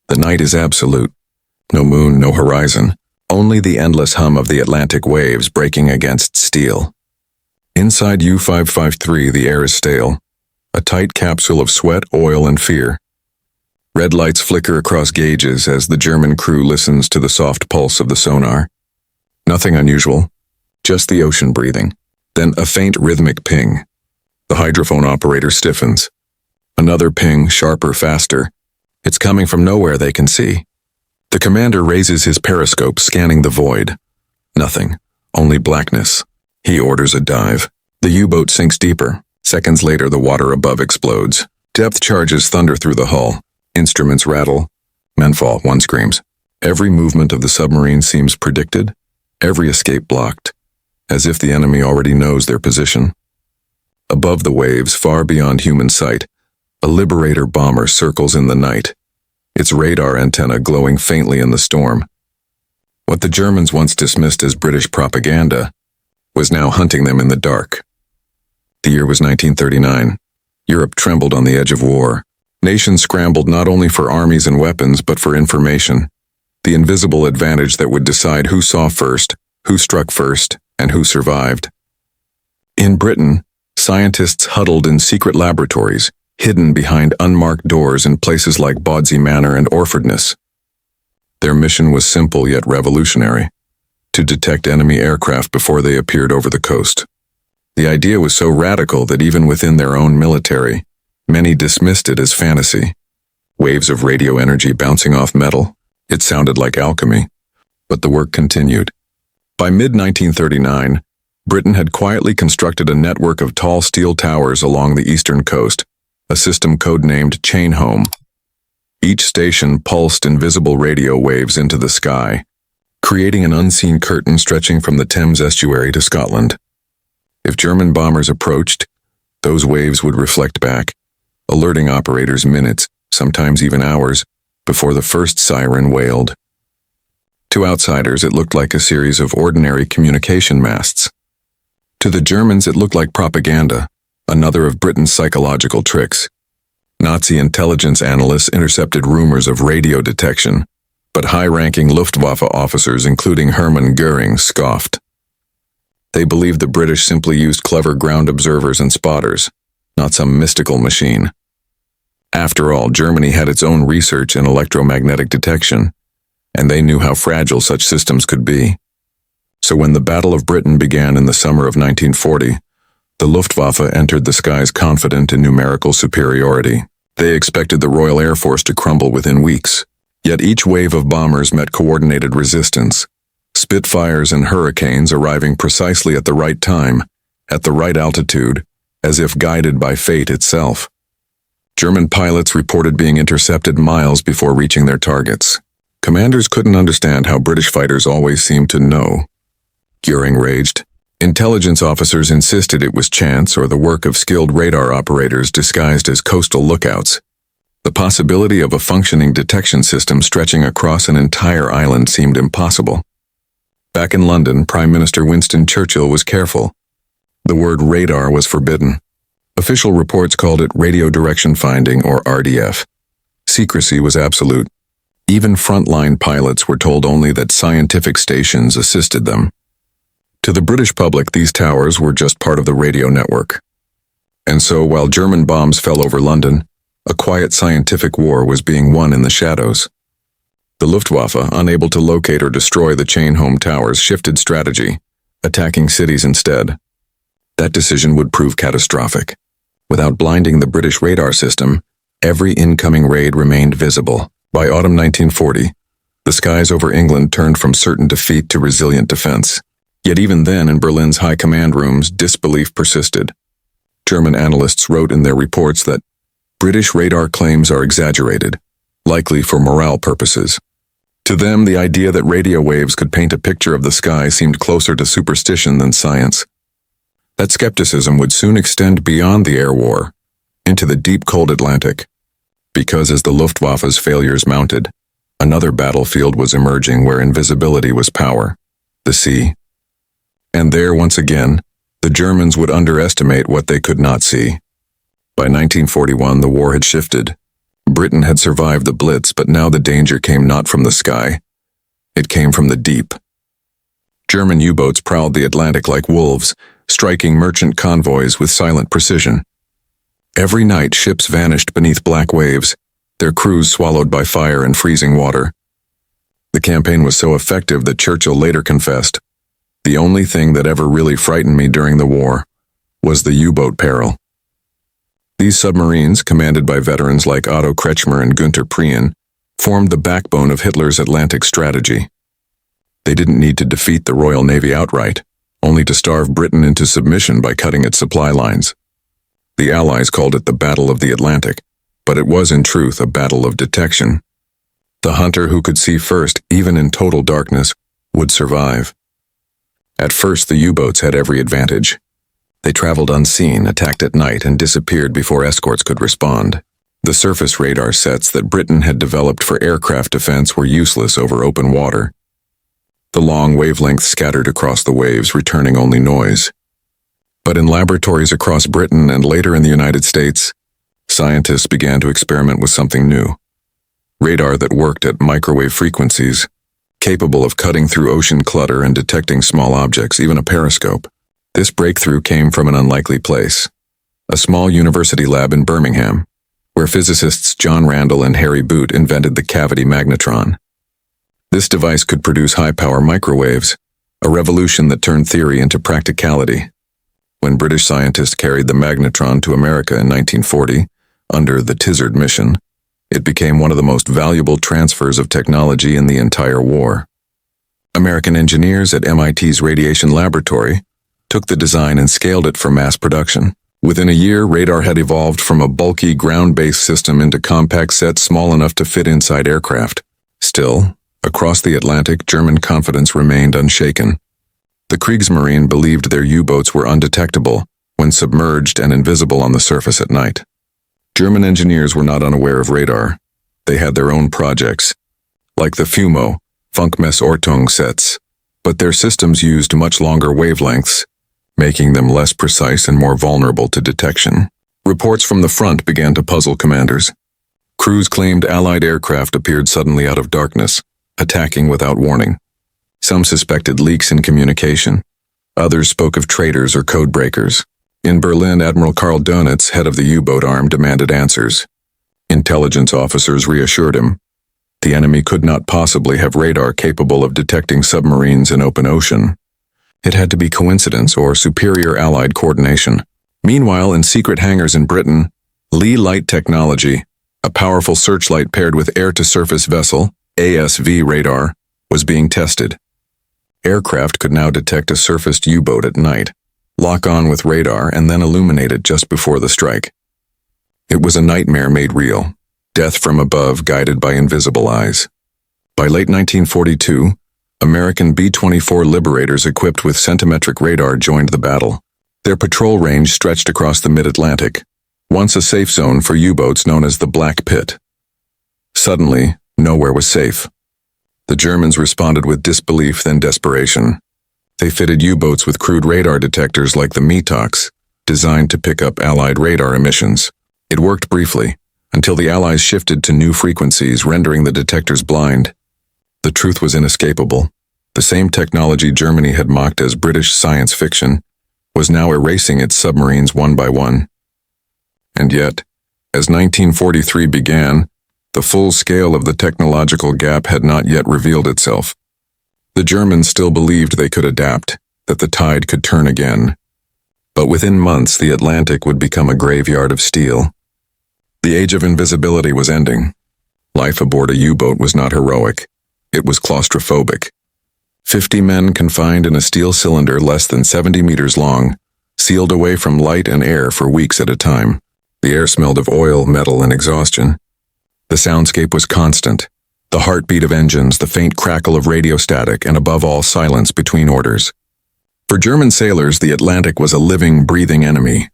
The night is absolute. No moon, no horizon. Only the endless hum of the Atlantic waves breaking against steel. Inside U-553, the air is stale. A tight capsule of sweat, oil, and fear. Red lights flicker across gauges as the German crew listens to the soft pulse of the sonar. Nothing unusual, just the ocean breathing. Then a faint rhythmic ping. The hydrophone operator stiffens. Another ping, sharper, faster. It's coming from nowhere they can see. The commander raises his periscope, scanning the void. Nothing, only blackness. He orders a dive. The U-boat sinks deeper. Seconds later, the water above explodes. Depth charges thunder through the hull. Instruments rattle. Men fall, one screams. Every movement of the submarine seems predicted. Every escape blocked, as if the enemy already knows their position. Above the waves, far beyond human sight, a Liberator bomber circles in the night, its radar antenna glowing faintly in the storm. What the Germans once dismissed as British propaganda was now hunting them in the dark. The year was 1939. Europe trembled on the edge of war. Nations scrambled not only for armies and weapons, but for information, the invisible advantage that would decide who saw first, who struck first, and who survived. In Britain, scientists huddled in secret laboratories, hidden behind unmarked doors in places like Bawdsey Manor and Orfordness. Their mission was simple yet revolutionary: to detect enemy aircraft before they appeared over the coast. The idea was so radical that even within their own military, many dismissed it as fantasy. Waves of radio energy bouncing off metal. It sounded like alchemy. But the work continued. By mid-1939, Britain had quietly constructed a network of tall steel towers along the eastern coast, a system codenamed Chain Home. Each station pulsed invisible radio waves into the sky, creating an unseen curtain stretching from the Thames estuary to Scotland. If German bombers approached, those waves would reflect back, alerting operators minutes, sometimes even hours, before the first siren wailed. To outsiders, it looked like a series of ordinary communication masts. To the Germans, it looked like propaganda, another of Britain's psychological tricks. Nazi intelligence analysts intercepted rumors of radio detection, but high-ranking Luftwaffe officers, including Hermann Goering, scoffed. They believed the British simply used clever ground observers and spotters, not some mystical machine. After all, Germany had its own research in electromagnetic detection, and they knew how fragile such systems could be. So when the Battle of Britain began in the summer of 1940, the Luftwaffe entered the skies confident in numerical superiority. They expected the Royal Air Force to crumble within weeks. Yet each wave of bombers met coordinated resistance, Spitfires and Hurricanes arriving precisely at the right time, at the right altitude, as if guided by fate itself. German pilots reported being intercepted miles before reaching their targets. Commanders couldn't understand how British fighters always seemed to know. Goering raged. Intelligence officers insisted it was chance or the work of skilled radar operators disguised as coastal lookouts. The possibility of a functioning detection system stretching across an entire island seemed impossible. Back in London, Prime Minister Winston Churchill was careful. The word radar was forbidden. Official reports called it radio direction finding, or RDF. Secrecy was absolute. Even frontline pilots were told only that scientific stations assisted them. To the British public, these towers were just part of the radio network. And so, while German bombs fell over London, a quiet scientific war was being won in the shadows. The Luftwaffe, unable to locate or destroy the Chain Home towers, shifted strategy, attacking cities instead. That decision would prove catastrophic. Without blinding the British radar system, every incoming raid remained visible. By autumn 1940, the skies over England turned from certain defeat to resilient defense. Yet even then, in Berlin's high command rooms, disbelief persisted. German analysts wrote in their reports that British radar claims are exaggerated, likely for morale purposes. To them, the idea that radio waves could paint a picture of the sky seemed closer to superstition than science. That skepticism would soon extend beyond the air war, into the deep cold Atlantic. Because as the Luftwaffe's failures mounted, another battlefield was emerging where invisibility was power: the sea. And there, once again, the Germans would underestimate what they could not see. By 1941, the war had shifted. Britain had survived the Blitz, but now the danger came not from the sky. It came from the deep. German U-boats prowled the Atlantic like wolves, striking merchant convoys with silent precision. Every night ships vanished beneath black waves, their crews swallowed by fire and freezing water. The campaign was so effective that Churchill later confessed, "The only thing that ever really frightened me during the war was the U-boat peril." These submarines, commanded by veterans like Otto Kretschmer and Günther Prien, formed the backbone of Hitler's Atlantic strategy. They didn't need to defeat the Royal Navy outright, only to starve Britain into submission by cutting its supply lines. The Allies called it the Battle of the Atlantic, but it was in truth a battle of detection. The hunter who could see first, even in total darkness, would survive. At first, the U-boats had every advantage. They traveled unseen, attacked at night, and disappeared before escorts could respond. The surface radar sets that Britain had developed for aircraft defense were useless over open water. The long wavelengths scattered across the waves, returning only noise. But in laboratories across Britain and later in the United States, scientists began to experiment with something new. Radar that worked at microwave frequencies, capable of cutting through ocean clutter and detecting small objects, even a periscope. This breakthrough came from an unlikely place, a small university lab in Birmingham, where physicists John Randall and Harry Boot invented the cavity magnetron. This device could produce high-power microwaves, a revolution that turned theory into practicality. When British scientists carried the magnetron to America in 1940, under the Tizard mission, it became one of the most valuable transfers of technology in the entire war. American engineers at MIT's Radiation Laboratory took the design and scaled it for mass production. Within a year, radar had evolved from a bulky ground-based system into compact sets small enough to fit inside aircraft. Still, across the Atlantic, German confidence remained unshaken. The Kriegsmarine believed their U-boats were undetectable when submerged and invisible on the surface at night. German engineers were not unaware of radar. They had their own projects, like the FUMO, Funkmessortung sets, but their systems used much longer wavelengths, making them less precise and more vulnerable to detection. Reports from the front began to puzzle commanders. Crews claimed Allied aircraft appeared suddenly out of darkness, attacking without warning. Some suspected leaks in communication. Others spoke of traitors or code breakers. In Berlin, Admiral Karl Dönitz, head of the U-boat arm, demanded answers. Intelligence officers reassured him. The enemy could not possibly have radar capable of detecting submarines in open ocean. It had to be coincidence or superior Allied coordination. Meanwhile, in secret hangars in Britain, Lee Light Technology, a powerful searchlight paired with air-to-surface vessel, ASV radar, was being tested. Aircraft could now detect a surfaced U-boat at night, lock on with radar, and then illuminate it just before the strike. It was a nightmare made real, death from above guided by invisible eyes. By late 1942, American B-24 Liberators equipped with centimetric radar joined the battle. Their patrol range stretched across the mid-Atlantic, once a safe zone for U-boats known as the Black Pit. Suddenly, nowhere was safe. The Germans responded with disbelief, then desperation. They fitted U-boats with crude radar detectors like the Metox, designed to pick up Allied radar emissions. It worked briefly, until the Allies shifted to new frequencies, rendering the detectors blind. The truth was inescapable. The same technology Germany had mocked as British science fiction was now erasing its submarines one by one. And yet, as 1943 began, the full scale of the technological gap had not yet revealed itself. The Germans still believed they could adapt, that the tide could turn again. But within months, the Atlantic would become a graveyard of steel. The age of invisibility was ending. Life aboard a U-boat was not heroic. It was claustrophobic. 50 men confined in a steel cylinder less than 70 meters long, sealed away from light and air for weeks at a time. The air smelled of oil, metal, and exhaustion. The soundscape was constant. The heartbeat of engines, the faint crackle of radio static, and above all, silence between orders. For German sailors, the Atlantic was a living, breathing enemy.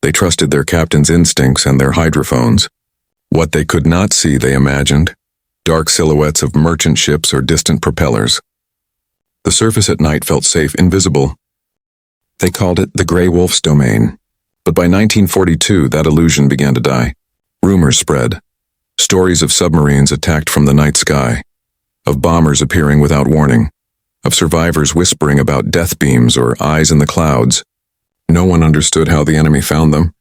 They trusted their captain's instincts and their hydrophones. What they could not see, they imagined. Dark silhouettes of merchant ships or distant propellers. The surface at night felt safe, invisible. They called it the Grey Wolf's domain. But by 1942, that illusion began to die. Rumors spread. Stories of submarines attacked from the night sky, of bombers appearing without warning, of survivors whispering about death beams or eyes in the clouds. No one understood how the enemy found them.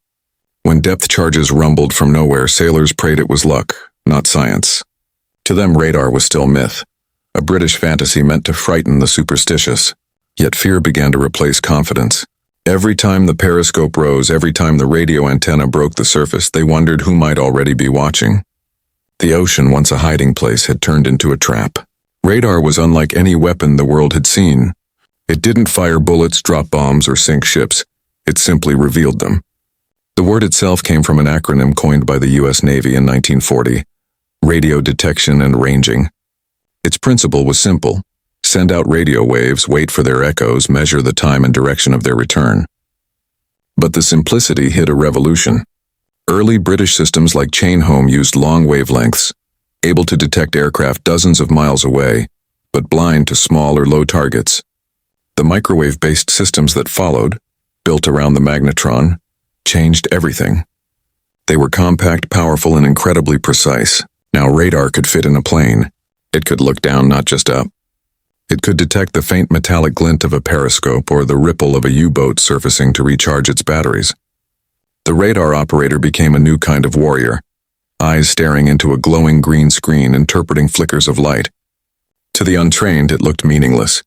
When depth charges rumbled from nowhere, sailors prayed it was luck, not science. To them, radar was still myth, a British fantasy meant to frighten the superstitious. Yet fear began to replace confidence. Every time the periscope rose, every time the radio antenna broke the surface, they wondered who might already be watching. The ocean, once a hiding place, had turned into a trap. Radar was unlike any weapon the world had seen. It didn't fire bullets, drop bombs, or sink ships. It simply revealed them. The word itself came from an acronym coined by the U.S. Navy in 1940, radio detection and ranging. Its principle was simple: send out radio waves, wait for their echoes, measure the time and direction of their return. But the simplicity hit a revolution. Early British systems like Chain-Home used long wavelengths, able to detect aircraft dozens of miles away, but blind to small or low targets. The microwave-based systems that followed, built around the magnetron, changed everything. They were compact, powerful, and incredibly precise. Now radar could fit in a plane. It could look down, not just up. It could detect the faint metallic glint of a periscope or the ripple of a U-boat surfacing to recharge its batteries. The radar operator became a new kind of warrior, eyes staring into a glowing green screen interpreting flickers of light. To the untrained, it looked meaningless,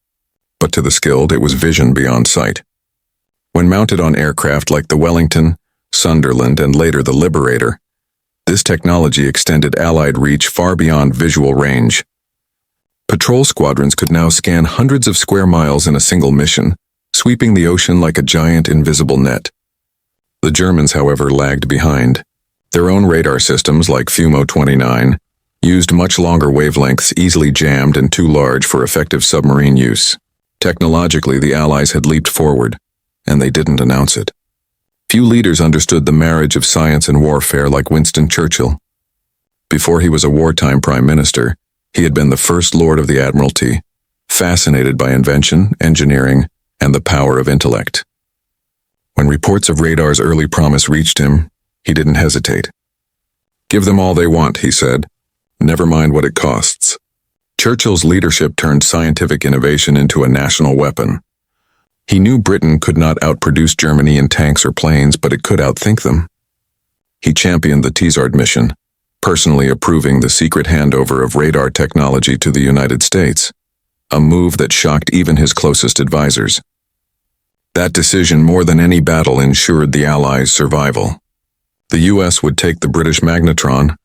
but to the skilled, it was vision beyond sight. When mounted on aircraft like the Wellington, Sunderland, and later the Liberator, this technology extended Allied reach far beyond visual range. Patrol squadrons could now scan hundreds of square miles in a single mission, sweeping the ocean like a giant invisible net. The Germans, however, lagged behind. Their own radar systems, like Fumo 29, used much longer wavelengths, easily jammed and too large for effective submarine use. Technologically, the Allies had leaped forward, and they didn't announce it. Few leaders understood the marriage of science and warfare like Winston Churchill. Before he was a wartime prime minister, he had been the First Lord of the Admiralty, fascinated by invention, engineering, and the power of intellect. When reports of radar's early promise reached him, he didn't hesitate. "Give them all they want," he said. "Never mind what it costs." Churchill's leadership turned scientific innovation into a national weapon. He knew Britain could not outproduce Germany in tanks or planes, but it could outthink them. He championed the Teasard mission, personally approving the secret handover of radar technology to the United States, a move that shocked even his closest advisors. That decision, more than any battle, ensured the Allies' survival. The U.S. would take the British magnetron,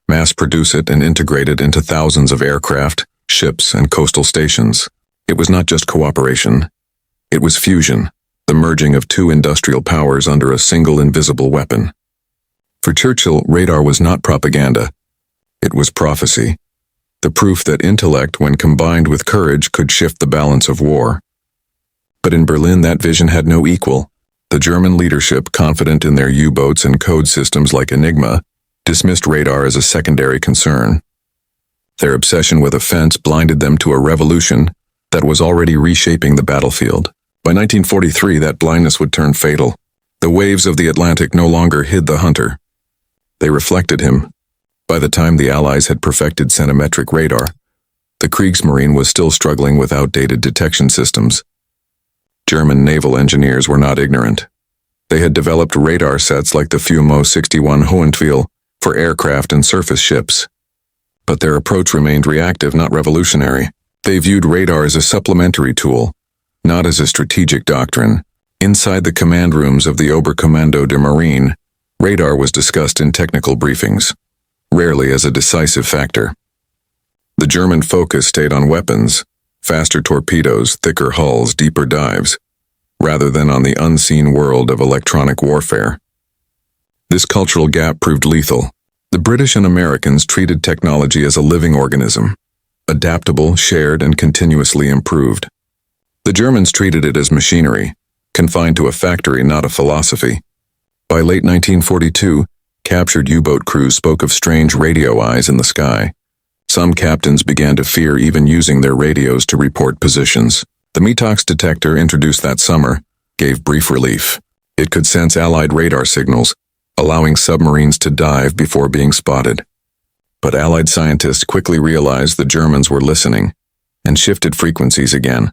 mass-produce it, and integrate it into thousands of aircraft, ships, and coastal stations. It was not just cooperation. It was fusion, the merging of two industrial powers under a single invisible weapon. For Churchill, radar was not propaganda. It was prophecy, the proof that intellect, when combined with courage, could shift the balance of war. But in Berlin, that vision had no equal. The German leadership, confident in their U-boats and code systems like Enigma, dismissed radar as a secondary concern. Their obsession with offense blinded them to a revolution that was already reshaping the battlefield. By 1943, that blindness would turn fatal. The waves of the Atlantic no longer hid the hunter. They reflected him. By the time the Allies had perfected centimetric radar, the Kriegsmarine was still struggling with outdated detection systems. German naval engineers were not ignorant. They had developed radar sets like the Fumo 61 Hohenpfeil for aircraft and surface ships. But their approach remained reactive, not revolutionary. They viewed radar as a supplementary tool, not as a strategic doctrine. Inside the command rooms of the Oberkommando der Marine, radar was discussed in technical briefings, rarely as a decisive factor. The German focus stayed on weapons, faster torpedoes, thicker hulls, deeper dives, rather than on the unseen world of electronic warfare. This cultural gap proved lethal. The British and Americans treated technology as a living organism, adaptable, shared, and continuously improved. The Germans treated it as machinery, confined to a factory, not a philosophy. By late 1942, captured U-boat crews spoke of strange radio eyes in the sky. Some captains began to fear even using their radios to report positions. The Metox detector, introduced that summer, gave brief relief. It could sense Allied radar signals, allowing submarines to dive before being spotted. But Allied scientists quickly realized the Germans were listening and shifted frequencies again.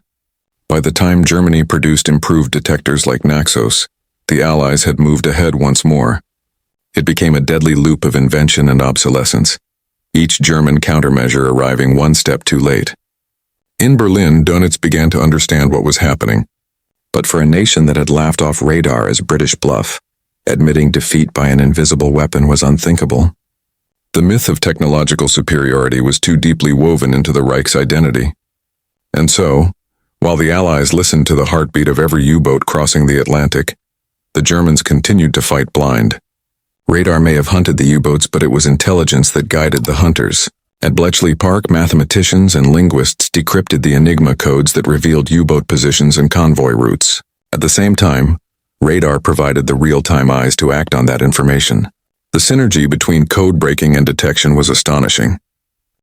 By the time Germany produced improved detectors like Naxos, the Allies had moved ahead once more. It became a deadly loop of invention and obsolescence, each German countermeasure arriving one step too late. In Berlin, Dönitz began to understand what was happening. But for a nation that had laughed off radar as British bluff, admitting defeat by an invisible weapon was unthinkable. The myth of technological superiority was too deeply woven into the Reich's identity. And so, while the Allies listened to the heartbeat of every U-boat crossing the Atlantic, the Germans continued to fight blind. Radar may have hunted the U-boats, but it was intelligence that guided the hunters. At Bletchley Park, mathematicians and linguists decrypted the Enigma codes that revealed U-boat positions and convoy routes. At the same time, radar provided the real-time eyes to act on that information. The synergy between code breaking and detection was astonishing.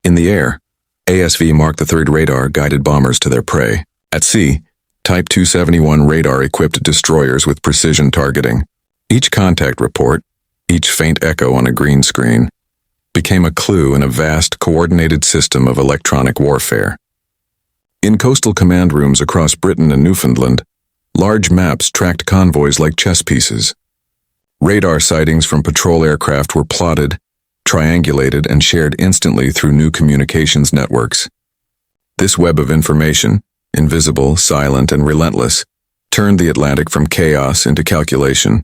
In the air, ASV Mark III radar guided bombers to their prey. At sea, Type 271 radar-equipped destroyers with precision targeting. Each contact report, each faint echo on a green screen, became a clue in a vast, coordinated system of electronic warfare. In coastal command rooms across Britain and Newfoundland, large maps tracked convoys like chess pieces. Radar sightings from patrol aircraft were plotted, triangulated, and shared instantly through new communications networks. This web of information, invisible, silent, and relentless, turned the Atlantic from chaos into calculation.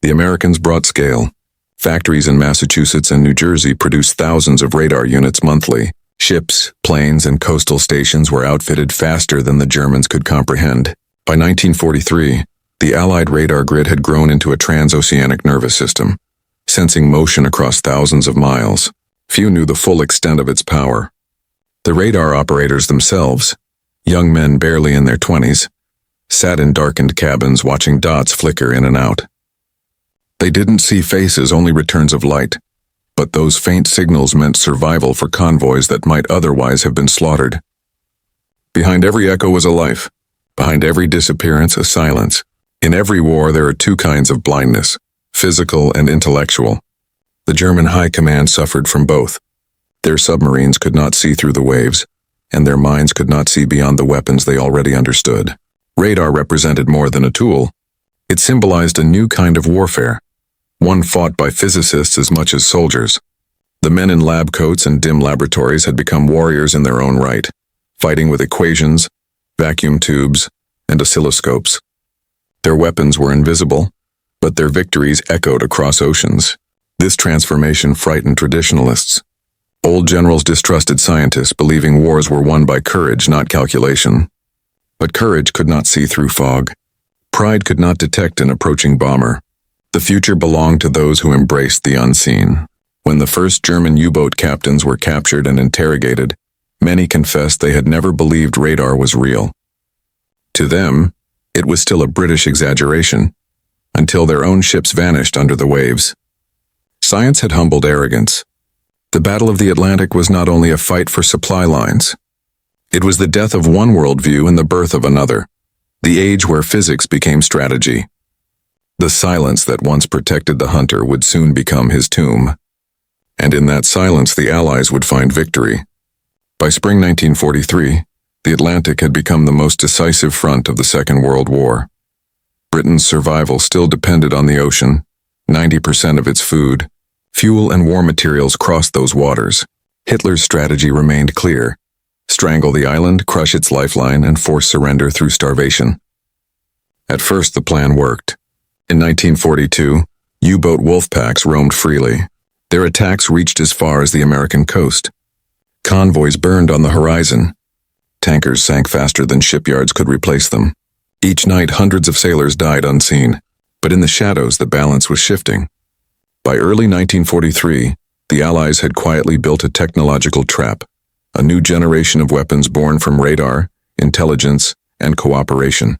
The Americans brought scale. Factories in Massachusetts and New Jersey produced thousands of radar units monthly. Ships, planes, and coastal stations were outfitted faster than the Germans could comprehend. By 1943, the Allied radar grid had grown into a transoceanic nervous system, sensing motion across thousands of miles. Few knew the full extent of its power. The radar operators themselves, young men barely in their 20s, sat in darkened cabins watching dots flicker in and out. They didn't see faces, only returns of light, but those faint signals meant survival for convoys that might otherwise have been slaughtered. Behind every echo was a life. Behind every disappearance, a silence. In every war, there are two kinds of blindness, physical and intellectual. The German high command suffered from both. Their submarines could not see through the waves, and their minds could not see beyond the weapons they already understood. Radar represented more than a tool. It symbolized a new kind of warfare, one fought by physicists as much as soldiers. The men in lab coats and dim laboratories had become warriors in their own right, fighting with equations, vacuum tubes, and oscilloscopes. Their weapons were invisible, but their victories echoed across oceans. This transformation frightened traditionalists. Old generals distrusted scientists, believing wars were won by courage, not calculation. But courage could not see through fog. Pride could not detect an approaching bomber. The future belonged to those who embraced the unseen. When the first German U-boat captains were captured and interrogated, many confessed they had never believed radar was real. To them, it was still a British exaggeration, until their own ships vanished under the waves. Science had humbled arrogance. The Battle of the Atlantic was not only a fight for supply lines. It was the death of one worldview and the birth of another, the age where physics became strategy. The silence that once protected the hunter would soon become his tomb. And in that silence, the Allies would find victory. By spring 1943, the Atlantic had become the most decisive front of the Second World War. Britain's survival still depended on the ocean. 90% of its food, fuel, and war materials crossed those waters. Hitler's strategy remained clear: strangle the island, crush its lifeline, and force surrender through starvation. At first, the plan worked. In 1942, U-boat wolf packs roamed freely. Their attacks reached as far as the American coast. Convoys burned on the horizon. Tankers sank faster than shipyards could replace them. Each night, hundreds of sailors died unseen, but in the shadows, the balance was shifting. By early 1943, the Allies had quietly built a technological trap, a new generation of weapons born from radar, intelligence, and cooperation.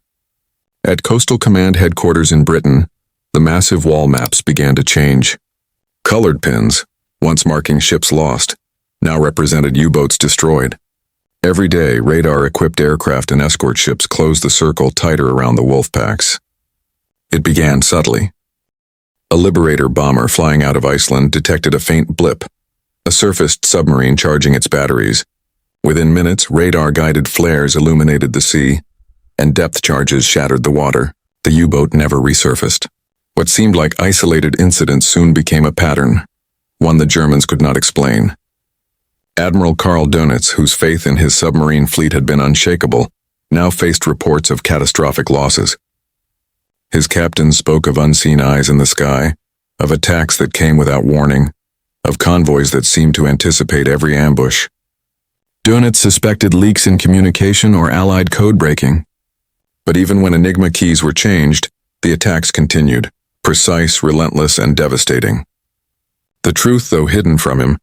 At Coastal Command headquarters in Britain, the massive wall maps began to change. Colored pins, once marking ships lost, now represented U-boats destroyed. Every day, radar-equipped aircraft and escort ships closed the circle tighter around the wolf packs. It began subtly. A Liberator bomber flying out of Iceland detected a faint blip, a surfaced submarine charging its batteries. Within minutes, radar-guided flares illuminated the sea, and depth charges shattered the water. The U-boat never resurfaced. What seemed like isolated incidents soon became a pattern, one the Germans could not explain. Admiral Karl Dönitz, whose faith in his submarine fleet had been unshakable, now faced reports of catastrophic losses. His captains spoke of unseen eyes in the sky, of attacks that came without warning, of convoys that seemed to anticipate every ambush. Dönitz suspected leaks in communication or Allied code breaking. But even when Enigma keys were changed, the attacks continued, precise, relentless, and devastating. The truth, though hidden from him,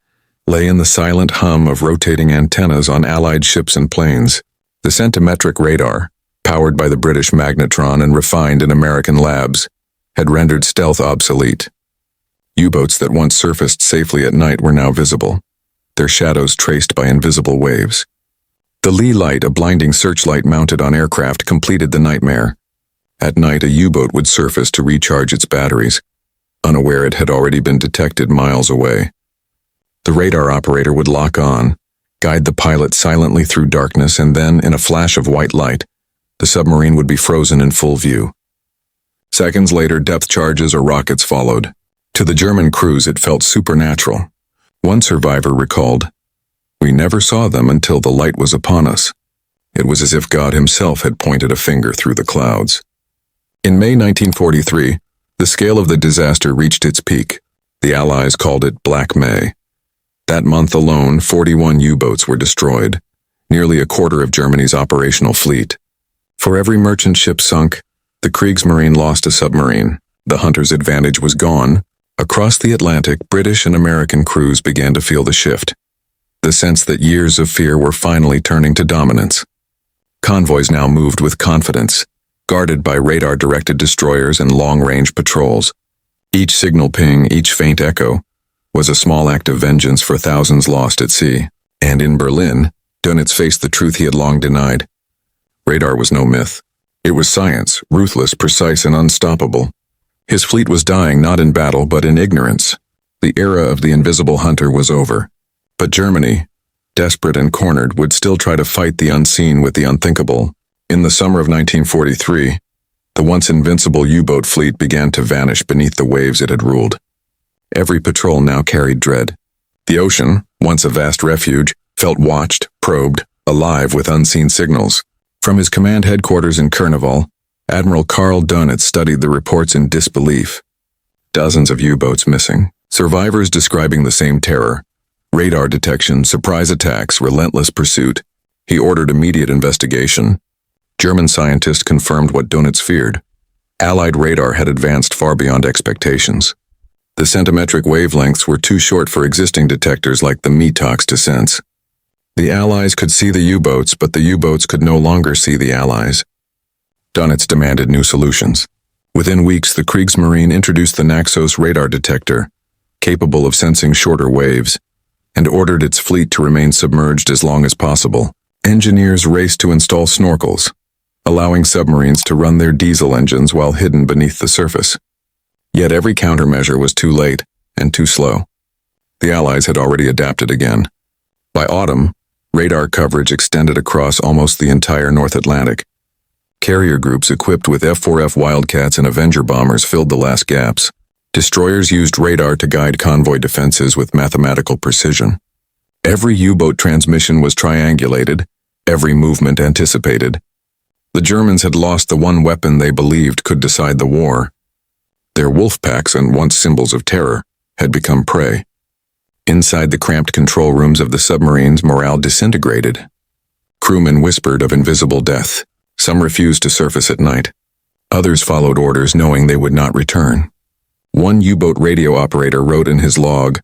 lay in the silent hum of rotating antennas on Allied ships and planes. The centimetric radar, powered by the British magnetron and refined in American labs, had rendered stealth obsolete. U-boats that once surfaced safely at night were now visible, their shadows traced by invisible waves. The lee light, a blinding searchlight mounted on aircraft, completed the nightmare. At night, a U-boat would surface to recharge its batteries, unaware it had already been detected miles away. The radar operator would lock on, guide the pilot silently through darkness, and then, in a flash of white light, the submarine would be frozen in full view. Seconds later, depth charges or rockets followed. To the German crews, it felt supernatural. One survivor recalled, "We never saw them until the light was upon us. It was as if God himself had pointed a finger through the clouds." In May 1943, the scale of the disaster reached its peak. The Allies called it Black May. That month alone, 41 U-boats were destroyed, nearly a quarter of Germany's operational fleet. For every merchant ship sunk, the Kriegsmarine lost a submarine. The hunter's advantage was gone. Across the Atlantic, British and American crews began to feel the shift. The sense that years of fear were finally turning to dominance. Convoys now moved with confidence, guarded by radar-directed destroyers and long-range patrols. Each signal ping, each faint echo, was a small act of vengeance for thousands lost at sea. And in Berlin, Dönitz faced the truth he had long denied. Radar was no myth. It was science, ruthless, precise, and unstoppable. His fleet was dying not in battle but in ignorance. The era of the invisible hunter was over. But Germany, desperate and cornered, would still try to fight the unseen with the unthinkable. In the summer of 1943, the once-invincible U-boat fleet began to vanish beneath the waves it had ruled. Every patrol now carried dread. The ocean, once a vast refuge, felt watched, probed, alive with unseen signals. From his command headquarters in Kurneval, Admiral Karl Dönitz studied the reports in disbelief. Dozens of U-boats missing, survivors describing the same terror. Radar detection, surprise attacks, relentless pursuit. He ordered immediate investigation. German scientists confirmed what Dönitz feared. Allied radar had advanced far beyond expectations. The centimetric wavelengths were too short for existing detectors like the METOX to sense. The Allies could see the U-boats, but the U-boats could no longer see the Allies. Dönitz demanded new solutions. Within weeks, the Kriegsmarine introduced the Naxos radar detector, capable of sensing shorter waves, and ordered its fleet to remain submerged as long as possible. Engineers raced to install snorkels, allowing submarines to run their diesel engines while hidden beneath the surface. Yet every countermeasure was too late and too slow. The Allies had already adapted again. By autumn, radar coverage extended across almost the entire North Atlantic. Carrier groups equipped with F-4F Wildcats and Avenger bombers filled the last gaps. Destroyers used radar to guide convoy defenses with mathematical precision. Every U-boat transmission was triangulated, every movement anticipated. The Germans had lost the one weapon they believed could decide the war. Their wolf packs, and once symbols of terror, had become prey. Inside the cramped control rooms of the submarines, morale disintegrated. Crewmen whispered of invisible death. Some refused to surface at night. Others followed orders knowing they would not return. One U-boat radio operator wrote in his log,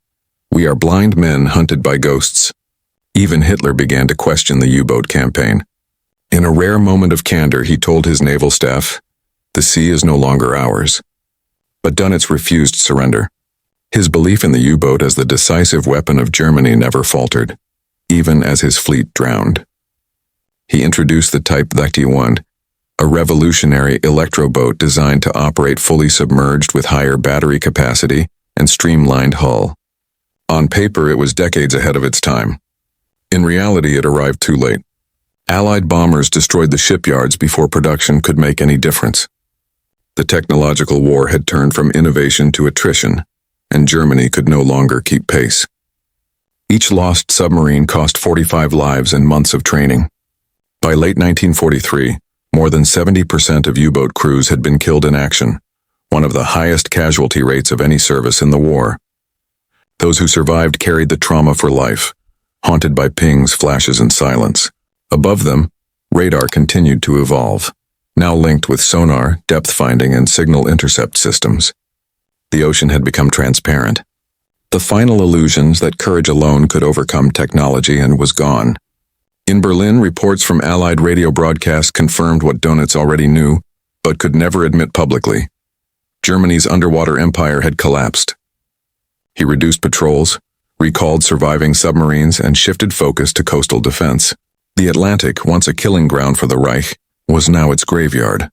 "We are blind men hunted by ghosts." Even Hitler began to question the U-boat campaign. In a rare moment of candor, he told his naval staff, "The sea is no longer ours." But Dönitz refused surrender. His belief in the U-boat as the decisive weapon of Germany never faltered, even as his fleet drowned. He introduced the Type 31, a revolutionary electroboat designed to operate fully submerged with higher battery capacity and streamlined hull. On paper, it was decades ahead of its time. In reality, it arrived too late. Allied bombers destroyed the shipyards before production could make any difference. The technological war had turned from innovation to attrition, and Germany could no longer keep pace. Each lost submarine cost 45 lives and months of training. By late 1943, more than 70% of U-boat crews had been killed in action, one of the highest casualty rates of any service in the war. Those who survived carried the trauma for life, haunted by pings, flashes, and silence. Above them, radar continued to evolve, now linked with sonar, depth finding, and signal intercept systems. The ocean had become transparent. The final illusions that courage alone could overcome technology and was gone. In Berlin, reports from Allied radio broadcasts confirmed what Dönitz already knew, but could never admit publicly. Germany's underwater empire had collapsed. He reduced patrols, recalled surviving submarines, and shifted focus to coastal defense. The Atlantic, once a killing ground for the Reich, was now its graveyard.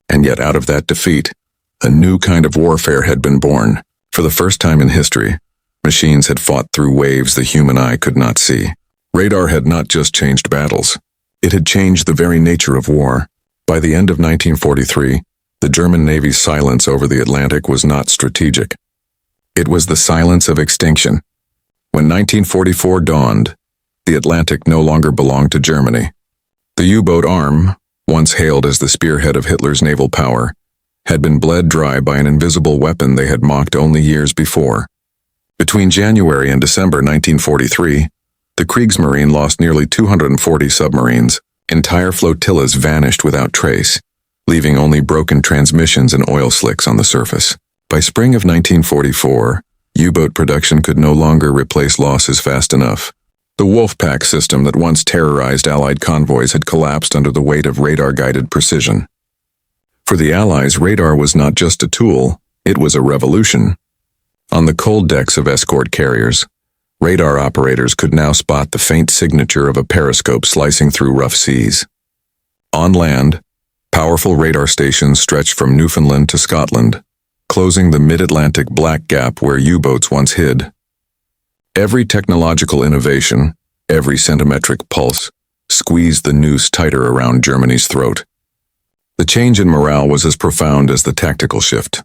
And yet out of that defeat, a new kind of warfare had been born. For the first time in history, machines had fought through waves the human eye could not see. Radar had not just changed battles. It had changed the very nature of war. By the end of 1943, the German Navy's silence over the Atlantic was not strategic. It was the silence of extinction. When 1944 dawned, the Atlantic no longer belonged to Germany. The U-boat arm, once hailed as the spearhead of Hitler's naval power, had been bled dry by an invisible weapon they had mocked only years before. Between January and December 1943, the Kriegsmarine lost nearly 240 submarines. Entire flotillas vanished without trace, leaving only broken transmissions and oil slicks on the surface. By spring of 1944, U-boat production could no longer replace losses fast enough. The Wolfpack system that once terrorized Allied convoys had collapsed under the weight of radar-guided precision. For the Allies, radar was not just a tool, it was a revolution. On the cold decks of escort carriers, radar operators could now spot the faint signature of a periscope slicing through rough seas. On land, powerful radar stations stretched from Newfoundland to Scotland, closing the mid-Atlantic black gap where U-boats once hid. Every technological innovation, every centimetric pulse, squeezed the noose tighter around Germany's throat. The change in morale was as profound as the tactical shift.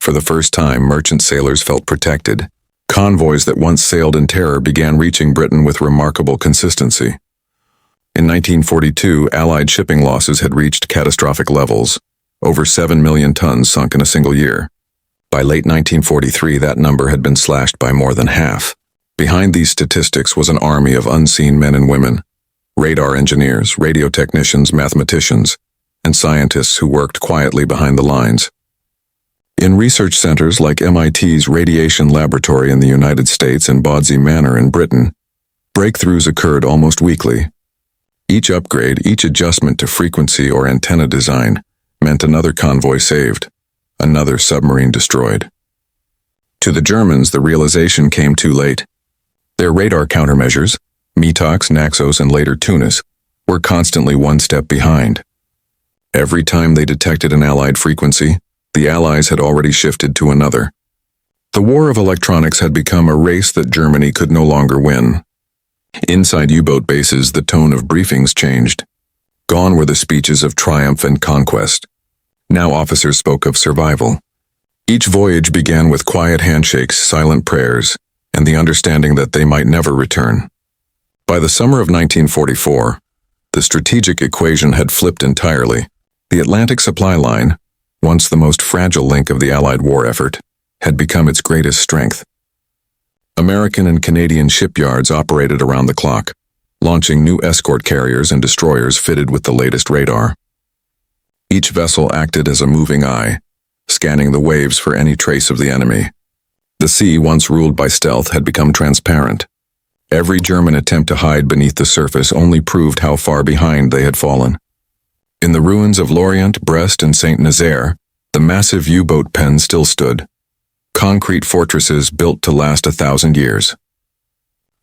For the first time, merchant sailors felt protected. Convoys that once sailed in terror began reaching Britain with remarkable consistency. In 1942, Allied shipping losses had reached catastrophic levels, over 7 million tons sunk in a single year. By late 1943, that number had been slashed by more than half. Behind these statistics was an army of unseen men and women, radar engineers, radio technicians, mathematicians, and scientists who worked quietly behind the lines. In research centers like MIT's Radiation Laboratory in the United States and Bawdsey Manor in Britain, breakthroughs occurred almost weekly. Each upgrade, each adjustment to frequency or antenna design meant another convoy saved, another submarine destroyed. To the Germans, the realization came too late. Their radar countermeasures, Metox, Naxos, and later Tunis, were constantly one step behind. Every time they detected an Allied frequency, the Allies had already shifted to another. The war of electronics had become a race that Germany could no longer win. Inside U-boat bases, the tone of briefings changed. Gone were the speeches of triumph and conquest. Now officers spoke of survival. Each voyage began with quiet handshakes, silent prayers, and the understanding that they might never return. By the summer of 1944, the strategic equation had flipped entirely. The Atlantic supply line, once the most fragile link of the Allied war effort, had become its greatest strength. American and Canadian shipyards operated around the clock, launching new escort carriers and destroyers fitted with the latest radar. Each vessel acted as a moving eye, scanning the waves for any trace of the enemy. The sea, once ruled by stealth, had become transparent. Every German attempt to hide beneath the surface only proved how far behind they had fallen. In the ruins of Lorient, Brest, and Saint-Nazaire, the massive U-boat pen still stood. Concrete fortresses built to last 1,000 years.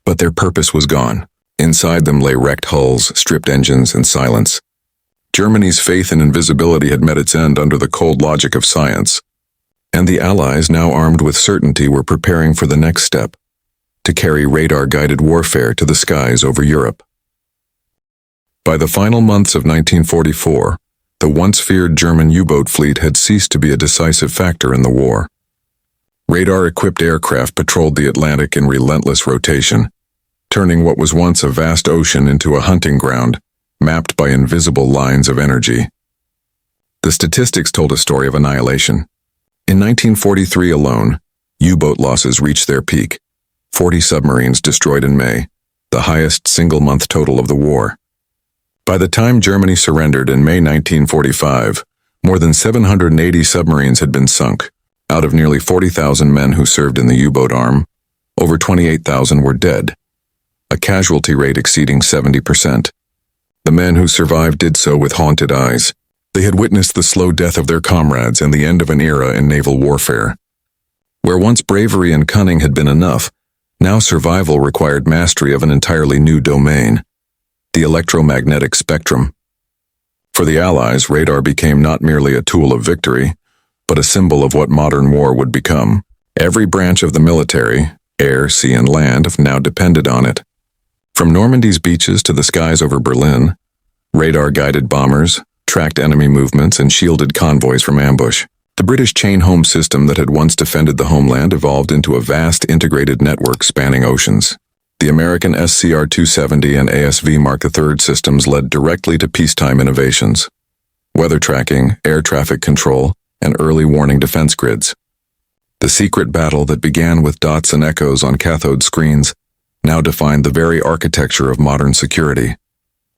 But their purpose was gone. Inside them lay wrecked hulls, stripped engines, and silence. Germany's faith in invisibility had met its end under the cold logic of science. And the Allies, now armed with certainty, were preparing for the next step, to carry radar-guided warfare to the skies over Europe. By the final months of 1944, the once-feared German U-boat fleet had ceased to be a decisive factor in the war. Radar-equipped aircraft patrolled the Atlantic in relentless rotation, turning what was once a vast ocean into a hunting ground, mapped by invisible lines of energy. The statistics told a story of annihilation. In 1943 alone, U-boat losses reached their peak. 40 submarines destroyed in May, the highest single-month total of the war. By the time Germany surrendered in May 1945, more than 780 submarines had been sunk. Out of nearly 40,000 men who served in the U-boat arm, over 28,000 were dead, a casualty rate exceeding 70%. The men who survived did so with haunted eyes. They had witnessed the slow death of their comrades and the end of an era in naval warfare. Where once bravery and cunning had been enough, now survival required mastery of an entirely new domain, the electromagnetic spectrum. For the Allies, radar became not merely a tool of victory, but a symbol of what modern war would become. Every branch of the military, air, sea, and land, now depended on it. From Normandy's beaches to the skies over Berlin, radar-guided bombers tracked enemy movements and shielded convoys from ambush. The British chain home system that had once defended the homeland evolved into a vast integrated network spanning oceans. The American SCR-270 and ASV Mark III systems led directly to peacetime innovations: weather tracking, air traffic control, and early warning defense grids. The secret battle that began with dots and echoes on cathode screens now defined the very architecture of modern security.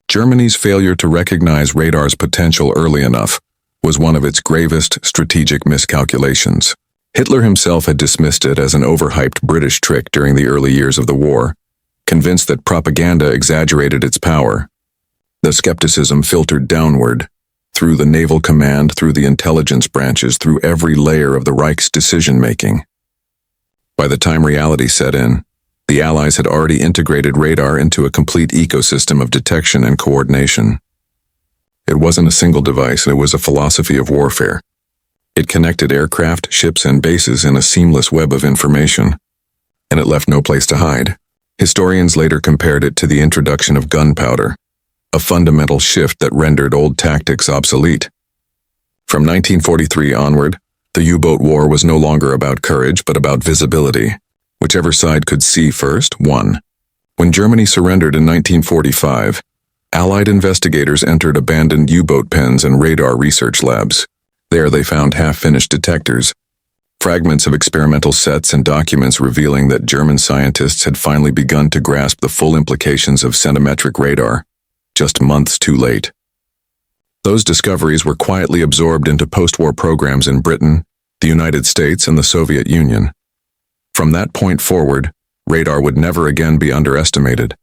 Germany's failure to recognize radar's potential early enough was one of its gravest strategic miscalculations. Hitler himself had dismissed it as an overhyped British trick during the early years of the war, convinced that propaganda exaggerated its power. The skepticism filtered downward, through the naval command, through the intelligence branches, through every layer of the Reich's decision-making. By the time reality set in, the Allies had already integrated radar into a complete ecosystem of detection and coordination. It wasn't a single device, it was a philosophy of warfare. It connected aircraft, ships, and bases in a seamless web of information, and it left no place to hide. Historians later compared it to the introduction of gunpowder, a fundamental shift that rendered old tactics obsolete. From 1943 onward, the U-boat war was no longer about courage but about visibility. Whichever side could see first, won. When Germany surrendered in 1945, Allied investigators entered abandoned U-boat pens and radar research labs. There they found half-finished detectors, fragments of experimental sets and documents revealing that German scientists had finally begun to grasp the full implications of centimetric radar, just months too late. Those discoveries were quietly absorbed into post-war programs in Britain, the United States, and the Soviet Union. From that point forward, radar would never again be underestimated.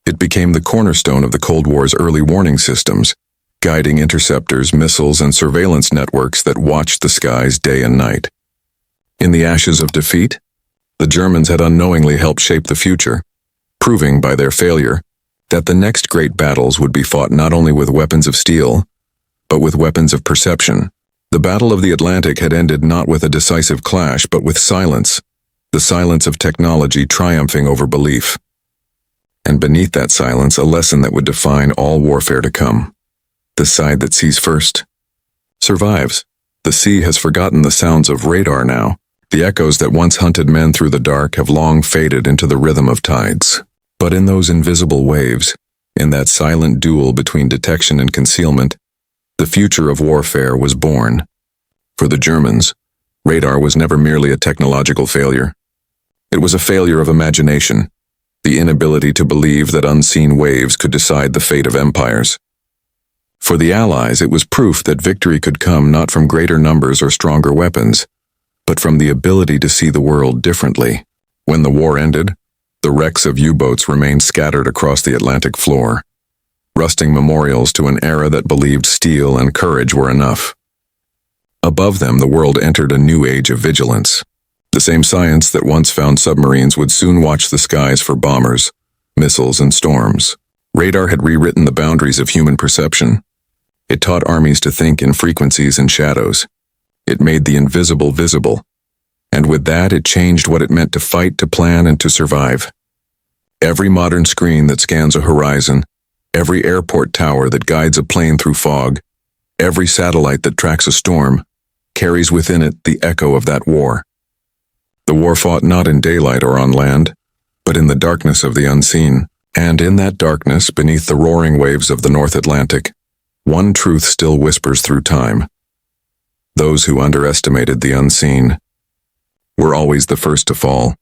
It became the cornerstone of the Cold War's early warning systems, guiding interceptors, missiles, and surveillance networks that watched the skies day and night. In the ashes of defeat, the Germans had unknowingly helped shape the future, proving by their failure that the next great battles would be fought not only with weapons of steel, but with weapons of perception. The Battle of the Atlantic had ended not with a decisive clash, but with silence, the silence of technology triumphing over belief. And beneath that silence, a lesson that would define all warfare to come. The side that sees first survives. The sea has forgotten the sounds of radar now. The echoes that once hunted men through the dark have long faded into the rhythm of tides. But in those invisible waves, in that silent duel between detection and concealment, the future of warfare was born. For the Germans, radar was never merely a technological failure. It was a failure of imagination, the inability to believe that unseen waves could decide the fate of empires. For the Allies, it was proof that victory could come not from greater numbers or stronger weapons, but from the ability to see the world differently. When the war ended, the wrecks of U-boats remained scattered across the Atlantic floor, rusting memorials to an era that believed steel and courage were enough. Above them, the world entered a new age of vigilance. The same science that once found submarines would soon watch the skies for bombers, missiles, and storms. Radar had rewritten the boundaries of human perception. It taught armies to think in frequencies and shadows. It made the invisible visible. And with that, it changed what it meant to fight, to plan, and to survive. Every modern screen that scans a horizon, every airport tower that guides a plane through fog, every satellite that tracks a storm, carries within it the echo of that war. The war fought not in daylight or on land, but in the darkness of the unseen. And in that darkness, beneath the roaring waves of the North Atlantic, one truth still whispers through time. Those who underestimated the unseen were always the first to fall.